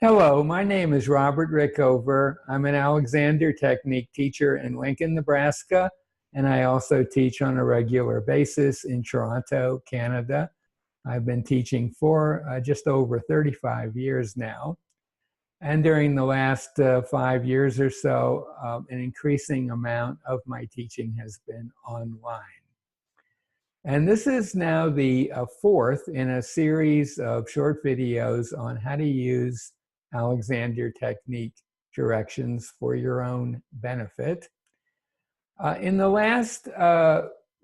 Hello, my name is Robert Rickover. I'm an Alexander Technique teacher in Lincoln, Nebraska, and I also teach on a regular basis in Toronto, Canada. I've been teaching for just over 35 years now. And during the last 5 years or so, an increasing amount of my teaching has been online. And this is now the fourth in a series of short videos on how to use Alexander Technique directions for your own benefit. In the last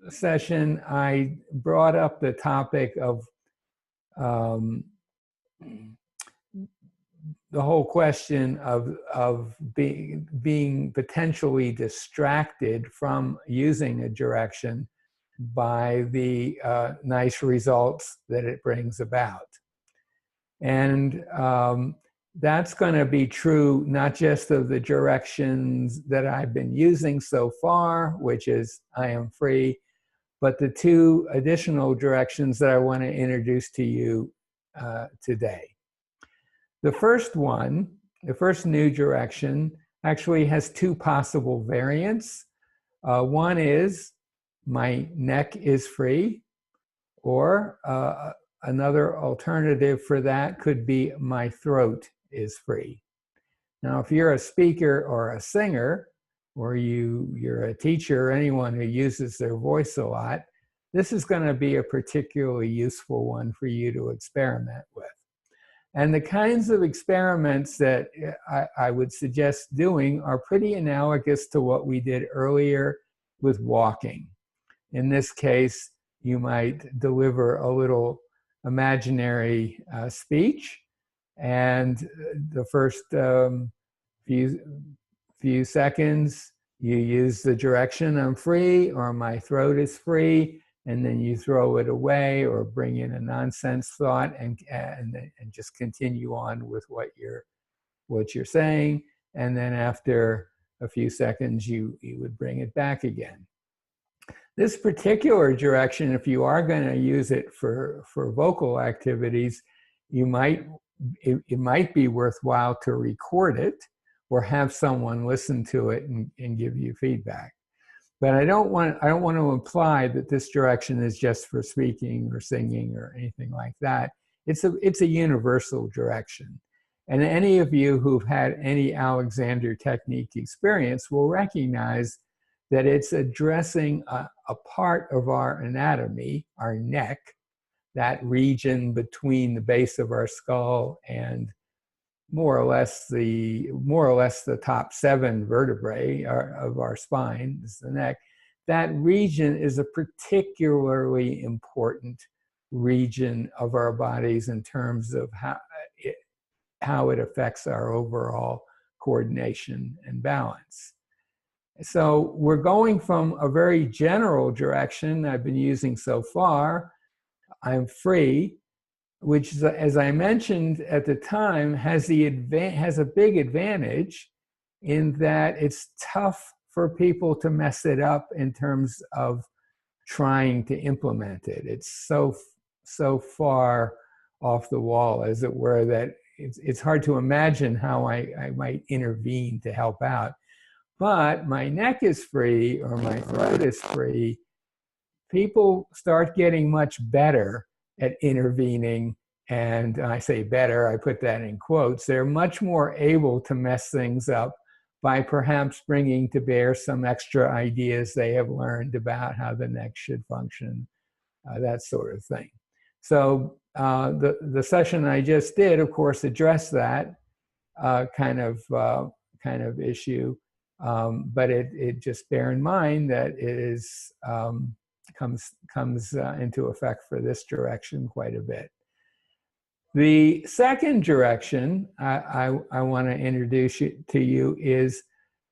session, I brought up the topic of the whole question of being potentially distracted from using a direction by the nice results that it brings about. And that's going to be true not just of the directions that I've been using so far, which is I am free, but the two additional directions that I want to introduce to you today. The first one, the first new direction, actually has two possible variants. One is my neck is free, or another alternative for that could be my throat is free. Now, if you're a speaker or a singer, or you're a teacher or anyone who uses their voice a lot, this is going to be a particularly useful one for you to experiment with. And the kinds of experiments that I would suggest doing are pretty analogous to what we did earlier with walking. In this case, you might deliver a little imaginary speech, and the first few seconds, you use the direction I'm free or my throat is free, and then you throw it away or bring in a nonsense thought and just continue on with what you're saying. And then after a few seconds, you would bring it back again. This particular direction, if you are going to use it for vocal activities, it might be worthwhile to record it or have someone listen to it and give you feedback. But I don't want to imply that this direction is just for speaking or singing or anything like that. It's a universal direction. And any of you who've had any Alexander Technique experience will recognize that it's addressing a part of our anatomy, our neck, that region between the base of our skull and more or less the top 7 vertebrae of our spine is the neck. That region is a particularly important region of our bodies in terms of how it affects our overall coordination and balance. So we're going from a very general direction I've been using so far, I'm free, which, as I mentioned at the time, has a big advantage in that it's tough for people to mess it up in terms of trying to implement it. It's so far off the wall, as it were, that it's hard to imagine how I might intervene to help out. But my neck is free or my throat is free, people start getting much better at intervening. And I say better, I put that in quotes. They're much more able to mess things up by perhaps bringing to bear some extra ideas they have learned about how the neck should function, that sort of thing. So the session I just did, of course, addressed that kind of issue. But it just bear in mind that it is comes into effect for this direction quite a bit. The second direction I want to introduce to you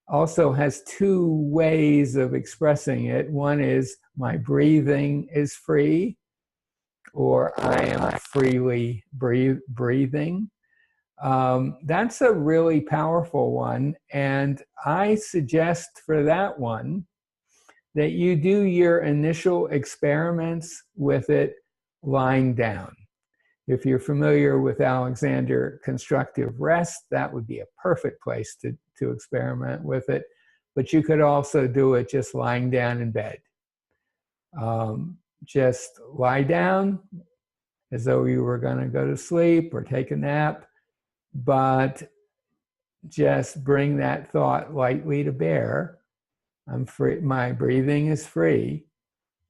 also has two ways of expressing it. One is my breathing is free, or I am freely breathing. That's a really powerful one, and I suggest for that one that you do your initial experiments with it lying down. If you're familiar with Alexander Constructive Rest, that would be a perfect place to experiment with it. But you could also do it just lying down in bed. Just lie down as though you were going to go to sleep or take a nap, but just bring that thought lightly to bear. I'm free, my breathing is free,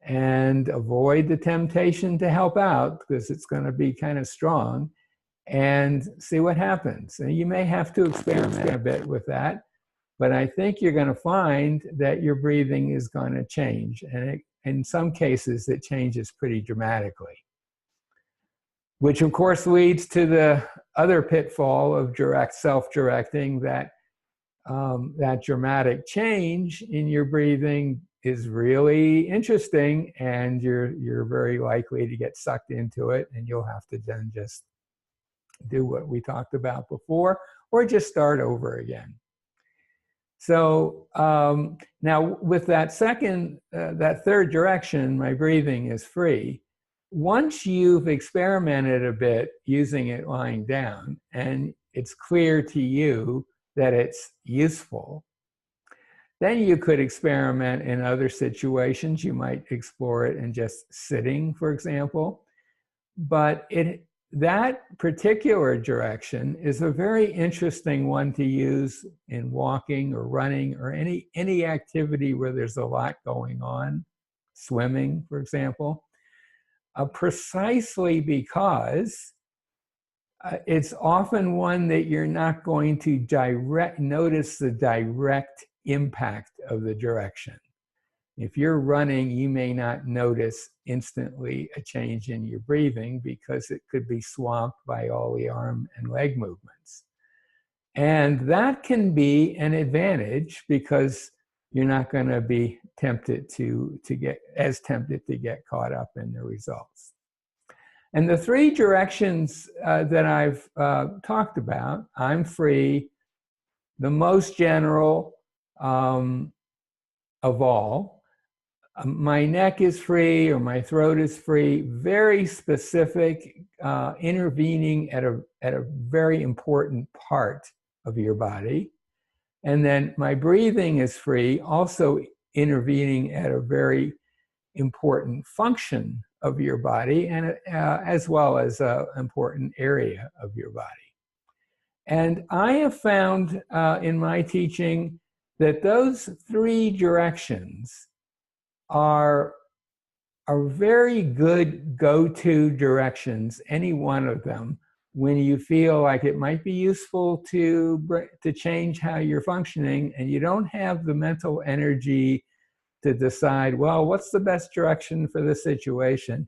and avoid the temptation to help out because it's going to be kind of strong, and see what happens. And you may have to experiment a bit with that, but I think you're going to find that your breathing is going to change, and in some cases it changes pretty dramatically, which of course leads to the other pitfall of self-directing, that that dramatic change in your breathing is really interesting, and you're very likely to get sucked into it, and you'll have to then just do what we talked about before, or just start over again. So now with that third direction, my breathing is free. Once you've experimented a bit using it lying down, and it's clear to you that it's useful, then you could experiment in other situations. You might explore it in just sitting, for example. But that particular direction is a very interesting one to use in walking or running or any activity where there's a lot going on, swimming, for example, precisely because it's often one that you're not going to notice the direct impact of the direction. If you're running, you may not notice instantly a change in your breathing because it could be swamped by all the arm and leg movements. And that can be an advantage because you're not going to be tempted to get caught up in the results. And the three directions that I've talked about, I'm free, the most general of all. My neck is free or my throat is free, very specific, intervening at a very important part of your body. And then my breathing is free, also intervening at a very important function of your body, and as well as an important area of your body. And I have found in my teaching that those three directions are very good go-to directions, any one of them, when you feel like it might be useful to change how you're functioning, and you don't have the mental energy to decide, well, what's the best direction for this situation.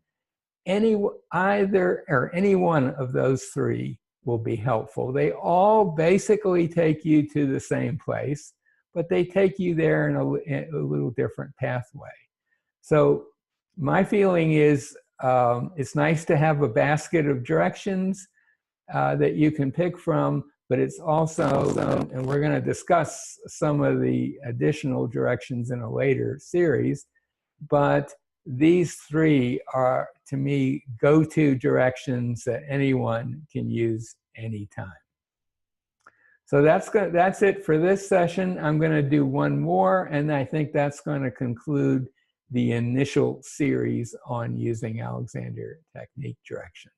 Any one of those three will be helpful. They all basically take you to the same place, but they take you there in a little different pathway. So my feeling is it's nice to have a basket of directions that you can pick from, but it's also, and we're going to discuss some of the additional directions in a later series, but these three are, to me, go-to directions that anyone can use anytime. So that's it for this session. I'm going to do one more, and I think that's going to conclude the initial series on using Alexander technique directions.